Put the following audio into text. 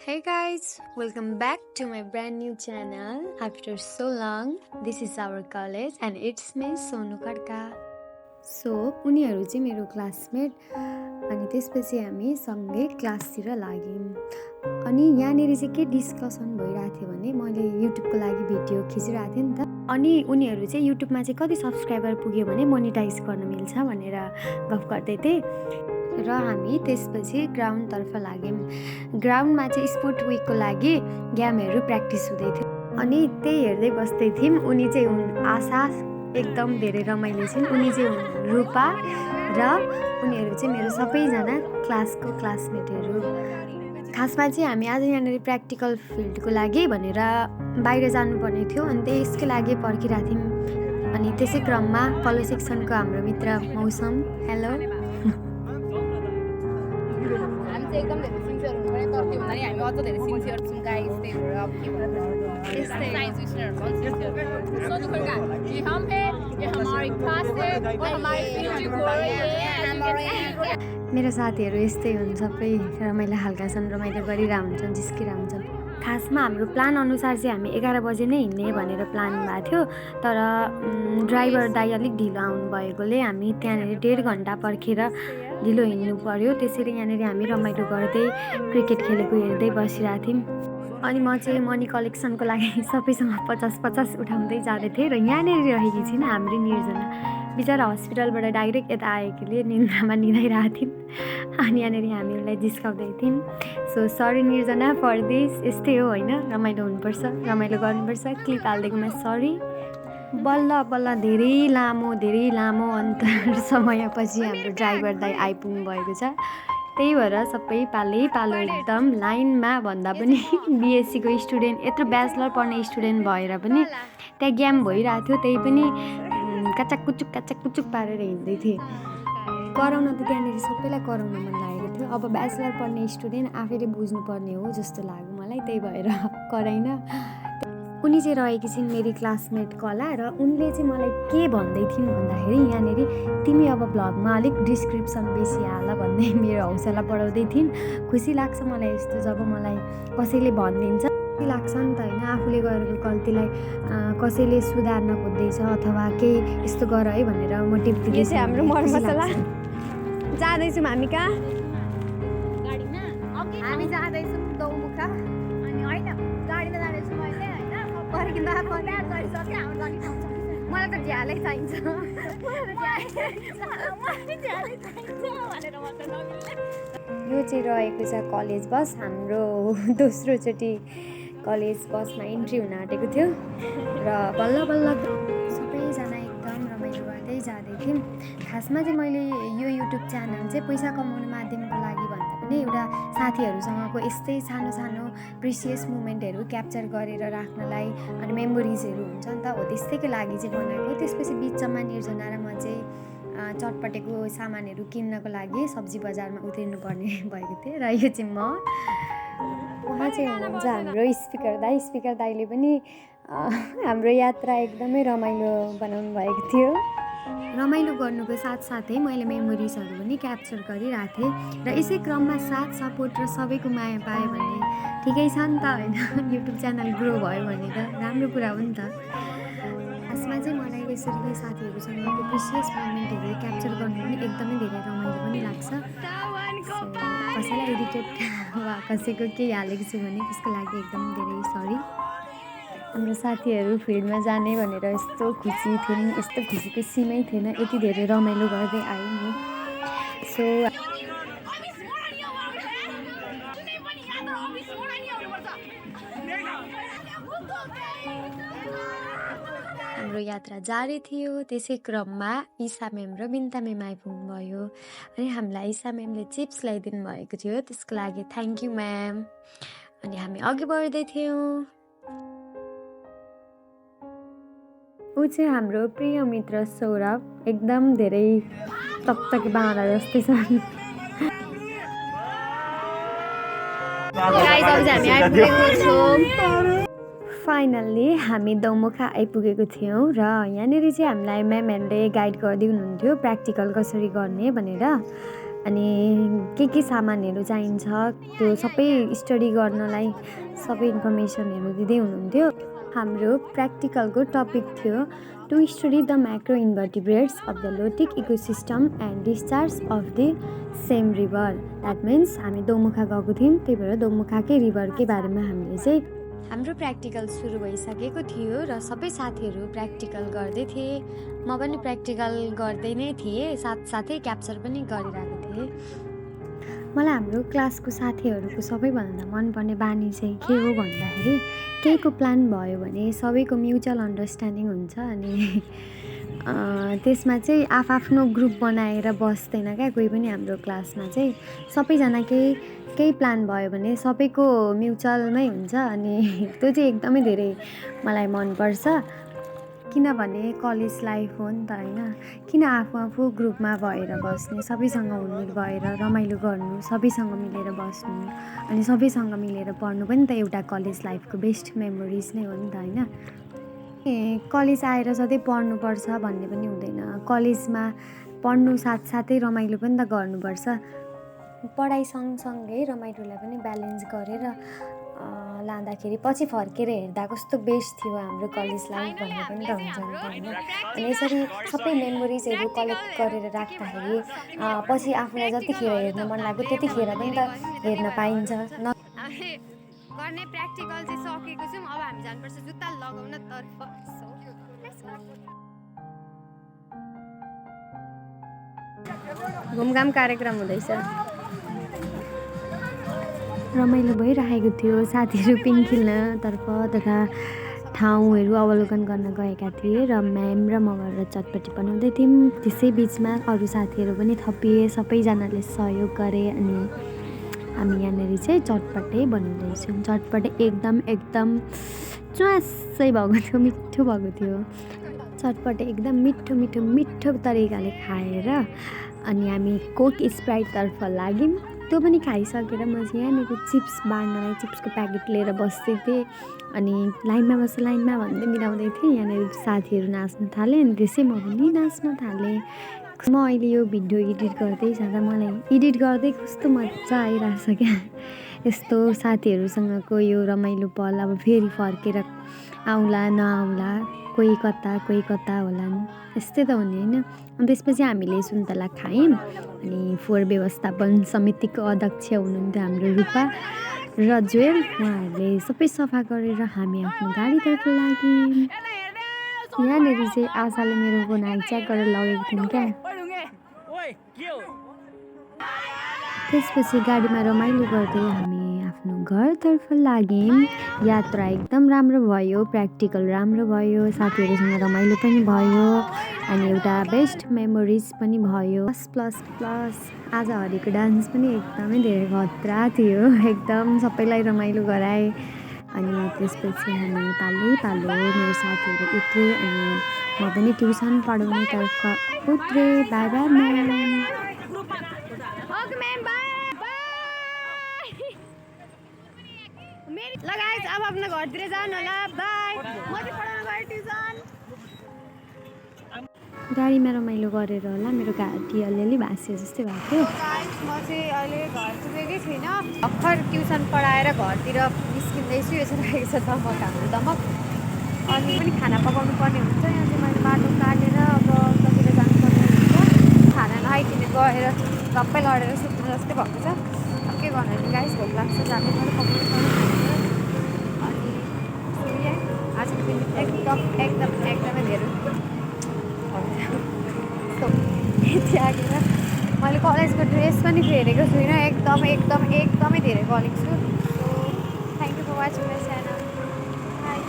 Hey guys, welcome back to my brand new channel. After so long, this is our college and it's me Sonu Karka. So, उनीहरू चाहिँ मेरो classmate अनि त्यसपछि हामी सँगै क्लासतिर लाग्यौँ। अनि यहाँनिर चाहिँ के डिस्कसन भइरहेको थियो भने मैले युट्युबको लागि भिडियो खिचिरहेको थिएँ नि त। अनि उनीहरू चाहिँ युट्युबमा चाहिँ कति सब्सक्राइबर पुग्यो भने मोनेटाइज गर्न मिल्छ भनेर गफ गर्दै थिए। र हामी त्यसपछि ग्राउन्डतर्फ लाग्यौँ। ग्राउन्डमा चाहिँ स्पोर्ट विकको लागि गेमहरू प्र्याक्टिस हुँदै थियो। अनि त्यही हेर्दै बस्दै थियौँ। उनी चाहिँ हुन् आशा, एकदम धेरै रमाइलो छिन्। उनी चाहिँ हुन् रूपा र उनीहरू चाहिँ मेरो सबैजना क्लासको क्लासमेटहरू। खासमा चाहिँ हामी आज यहाँनिर प्र्याक्टिकल फिल्डको लागि भनेर बाहिर जानुपर्ने थियो अनि त्यसकै लागि पर्खिरहेको थियौँ। अनि त्यसै क्रममा कलो सेक्सनको हाम्रो मित्र मौसम, हेलो। एकदम धेरै सिन्सियर हुनुपर्ने तर त्यो भन्दा नि हामी अझ धेरै सिन्सियर छौँ गाइस त्यही भएर अब के भन्नु यस्तै साइन्स विषयहरू छन् सिन्सियर सोनु खड्का ये हम है ये हमारी क्लास है और हमारे फील्ड को है मेरो साथीहरू यस्तै हुन्, सबै रमाइलो खालका छन्, रमाइलो गरिरहेको हुन्छन्, जिस्किरहेको हुन्छन्। खासमा हाम्रो प्लान अनुसार चाहिँ हामी 11 बजे नै हिँड्ने भनेर प्लान भएको थियो, तर ड्राइभर दाइ अलिक ढिलो आउनु भएकोले हामी त्यहाँनिर 1.5 घन्टा पर्खेर ढिलो हिँड्नु पर्यो। त्यसरी यहाँनिर हामी रमाइलो गर्दै क्रिकेट खेलेको हेर्दै बसिरहेको थियौँ। अनि म चाहिँ मनी कलेक्सनको लागि सबैसँग 50-50 उठाउँदै जाँदै थिएँ र यहाँनिर रहेकी छिन् हाम्रो निर्जना। बिचरा हस्पिटलबाट डाइरेक्ट यता आएकोले निन्द्रामा निदाइरहेको थियौँ। अनि यहाँनिर हामीलाई जिस्काउँदै थियौँ। So sorry Nirjana for this. यस्तै हो होइन, रमाइलो हुनुपर्छ, रमाइलो गर्नुपर्छ। क्लिप हालिदिएकोमा सरी। बल्ल बल्ल धेरै लामो अन्तर समयपछि हाम्रो ड्राइभर दाइ आइपुग्नु भएको छ। त्यही भएर सबै पालो एकदम लाइनमा भन्दा पनि बिएससीको स्टुडेन्ट, यत्रो ब्याचलर पढ्ने स्टुडेन्ट भएर पनि त्यहाँ गेम भइरहेको थियो, त्यही पनि काचाक कुचुक पारेर हिँड्दै थिएँ। कराउन त त्यहाँनिर सबैलाई कराउन मन लागेको थियो। अब ब्याचलर पढ्ने स्टुडेन्ट आफैले बुझ्नुपर्ने हो जस्तो लाग्यो मलाई, त्यही भएर कराइन। उनी चाहिँ रहेकी छिन् मेरी क्लासमेट कला र उनले चाहिँ मलाई के भन्दै थिइन् भन्दाखेरि यहाँनिर तिमी अब भ्लगमा अलिक डिस्क्रिप्सन बेसी हाल भन्दै मेरो हौसला बढाउँदै थिइन्। खुसी लाग्छ मलाई यस्तो जब मलाई कसैले भनिदिन्छ, खुसी लाग्छ नि त होइन। आफूले गरेको गल्तीलाई कसैले सुधार्न खोज्दैछ अथवा केही यस्तो गर है भनेर मोटिभ दिँदैछ। हाम्रो मरमसला जाँदैछौँ हामी कहाँ? गाडीमा हामी जाँदैछौँ दौमुखा। अनि होइन गाडीमा जाँदैछु मैले होइन पर्खिँदा गरिसक्यो हाम्रो जाने ठाउँ छ मलाई त झ्यालै चाहिन्छ। यो चाहिँ रहेको छ कलेज बस। हाम्रो दोस्रोचोटि कलेज बसमा इन्ट्री हुन आँटेको थियो र बल्ल सबैजना एकदम रमाइलो गर्दै जाँदै थियौँ। खासमा चाहिँ मैले यो युट्युब च्यानल चाहिँ पैसा कमाउने माध्यमको लागि भन्दा पनि एउटा साथीहरूसँगको यस्तै सानो प्रिसियस मोमेन्टहरू क्याप्चर गरेर राख्नलाई अनि मेमोरिजहरू हुन्छ नि त, हो त्यस्तैको लागि चाहिँ बनाएको। त्यसपछि बिचमा निर्जना र म चाहिँ चटपटेको सामानहरू किन्नको लागि सब्जी बजारमा उत्रिनु पर्ने भएको थियो र यो चाहिँ म। उहाँ चाहिँ हुनुहुन्छ हाम्रो स्पिकर दाइले पनि हाम्रो यात्रा एकदमै रमाइलो बनाउनु भएको थियो। रमाइलो गर्नुको साथसाथै मैले मेमोरिजहरू पनि क्याप्चर गरिरहेको थिएँ र यसै क्रममा साथ सपोर्ट र सबैको माया पाएँ भने ठिकै छ नि त होइन। युट्युब च्यानल ग्रो भयो भने त राम्रो कुरा हो नि त। खासमा चाहिँ मलाई यसरी साथीहरूसँगको प्रिसियस मोमेन्टहरू क्याप्चर गर्नु पनि एकदमै धेरै रमाइलो पनि लाग्छ। कसैलाई इरिटेट वा कसैको केही हालेको छु भने त्यसको लागि एकदम धेरै सरी। हाम्रो साथीहरू फिल्डमा जाने भनेर यस्तो खुसी थियौँ, यस्तो खुसीको सीमै थिएन, यति धेरै रमाइलो गर्दै आयौँ नि। सो हाम्रो यात्रा जारी थियो। त्यसै क्रममा ईसा म्याम र बिन्ता म्याम आइपुग्नु भयो अनि हामीलाई ईसा म्यामले चिप्स ल्याइदिनु भएको थियो, त्यसको लागि थ्याङ्क यू म्याम। अनि हामी अघि बढ्दै थियौँ। ऊ चाहिँ हाम्रो प्रिय मित्र सौरभ, एकदम धेरै तकतकी बाँधा जस्तै छ। फाइनल्ली हामी दौमुखा आइपुगेको थियौँ र यहाँनिर चाहिँ हामीलाई म्यामहरूले गाइड गर्दै हुनुहुन्थ्यो प्र्याक्टिकल कसरी गर्ने भनेर। अनि के सामानहरू चाहिन्छ त्यो सबै स्टडी गर्नलाई सबै इन्फर्मेसनहरू दिँदै हुनुहुन्थ्यो। हाम्रो प्र्याक्टिकलको टपिक थियो to study the macro invertebrates of the lotic ecosystem and discharge of the same river. That means हामी दोमुखा गएको थियौँ, त्यही भएर दोमुखाकै रिभरकै बारेमा हामीले चाहिँ हाम्रो प्र्याक्टिकल सुरु भइसकेको थियो र सबै साथीहरू प्र्याक्टिकल गर्दै थिए। म पनि प्र्याक्टिकल गर्दै नै थिएँ, साथसाथै क्याप्चर पनि गरिरहेको थिएँ। मलाई हाम्रो क्लासको साथीहरूको सबैभन्दा मनपर्ने बानी चाहिँ के हो भन्दाखेरि केहीको प्लान भयो भने सबैको म्युचुअल अन्डरस्ट्यान्डिङ हुन्छ अनि त्यसमा चाहिँ आफ्नो ग्रुप बनाएर बस्दैन क्या कोही पनि। हाम्रो क्लासमा चाहिँ सबैजना केही प्लान भयो भने सबैको म्युचुअलमै हुन्छ अनि त्यो चाहिँ एकदमै धेरै मलाई मनपर्छ। किनभने कलेज लाइफ हो नि त होइन, किन आफू ग्रुपमा भएर बस्ने, सबैसँग हुनु भएर रमाइलो गर्नु, सबैसँग मिलेर बस्नु अनि सबैसँग मिलेर पढ्नु पनि त एउटा कलेज लाइफको बेस्ट मेमोरिज नै हो नि त होइन। कलेज आएर सधैँ पढ्नुपर्छ भन्ने पनि हुँदैन, कलेजमा पढ्नु साथसाथै रमाइलो पनि त गर्नुपर्छ। पढाइ सँगसँगै रमाइलोलाई पनि ब्यालेन्स गरेर लाँदाखेरि पछि फर्केर हेर्दा कस्तो बेस्ट थियो हाम्रो कलेज लाइफ भन्ने पनि त हुन्छ नि त होइन। अनि यसरी सबै मेमोरिजहरू कलेक्ट गरेर राख्दाखेरि पछि आफूलाई जतिखेर हेर्न मन लाग्यो त्यतिखेर पनि त हेर्न पाइन्छ। गर्ने प्र्याक्टिकल चाहिँ सकेको छौँ, अब हामी जानुपर्छ जुत्ता लगाउन तर्फ। घुमघाम कार्यक्रम हुँदैछ, रमाइलो भइरहेको थियो। साथीहरू पिङ खेल्नतर्फ तथा ठाउँहरू अवलोकन गर्न गएका थिए र म्याम र म गरेर चटपटी बनाउँदै थियौँ। त्यसै बिचमा अरू साथीहरू पनि थपिए, सबैजनाले सहयोग गरे अनि हामी यहाँनिर चाहिँ चटपटे बनाउँदैछौँ। चटपटे एकदम च्वासै भएको थियो, मिठो भएको थियो। चटपटे एकदम मिठो तरिकाले खाएर अनि हामी कोक स्प्राइटतर्फ लाग्यौँ। त्यो पनि खाइसकेर म चाहिँ यहाँनिर चिप्स बाँड्नलाई चिप्सको प्याकेट लिएर बस्दै थिएँ अनि लाइनमा भन्दै मिलाउँदै थिएँ। यहाँनिर साथीहरू नाच्न थाले अनि त्यसै म पनि नाच्न थालेँ। म अहिले यो भिडियो एडिट गर्दै जाँदा मलाई एडिट गर्दै कस्तो मजा आइरहेछ क्या, यस्तो साथीहरूसँगको यो रमाइलो पल अब फेरि फर्केर आउँला नआउँला, कोही कता होलान्, यस्तै त हुने होइन। अनि त्यसपछि हामीले सुन्तला खायौँ अनि फोहोर व्यवस्थापन समितिको अध्यक्ष हुनुहुन्थ्यो हाम्रो रूपा र जुएल, उहाँहरूले सबै सफा गरेर हामी आफ्नो गाडीतर्फ लाग्यौँ। यहाँनिर चाहिँ आशाले मेरो फोन हाइच्याक गरेर लगेको थियौँ क्या। त्यसपछि गाडीमा रमाइलो गर्दै हामी आफ्नो घरतर्फ लाग्यौँ। यात्रा एकदम राम्रो भयो, प्र्याक्टिकल राम्रो भयो, साथीहरूसँग रमाइलो पनि भयो अनि एउटा बेस्ट मेमोरिज पनि भयो। प्लस आज हरिको डान्स पनि एकदमै धेरै खतरा थियो, एकदम सबैलाई रमाइलो गराए। अनि त्यसपछि हामी पालो मेरो साथीहरू उत्रे अनि म पनि ट्युसन पढाउनेतर्फ उत्रे। By ma'am. ल गाइस अब आफ्नो घरतिर जानु होला, बाई। म चाहिँ पढाउन गएँ ट्युसन। गाडीमा रमाइलो गरेर होला मेरो घाँटी अलिअलि भाँसियो जस्तै भएको थियो। म चाहिँ अहिले घर पुगेकै छुइनँ, भर्खर ट्युसन पढाएर घरतिर निस्किँदैछु। यसो रहेको छ दमक अनि पनि खाना पकाउनु पर्ने हुन्छ। यहाँ चाहिँ मैले बाटो काटेर अब कतिर जानुपर्ने हुन्छ। खाना नखाइकन गएर गप्पै लडेर सुत्नु जस्तै भएको छ। अब के गर्नु नि गाइस, भोक लाग्छ, जाँदै पकाउनु पर्ने अनि आजको दिन एकदमै धेरै यति आगेर मैले कलेजको ड्रेस पनि फेरेको छुइनँ, एकदमै धेरै कलेज छु। So thank you for watching my channel. By.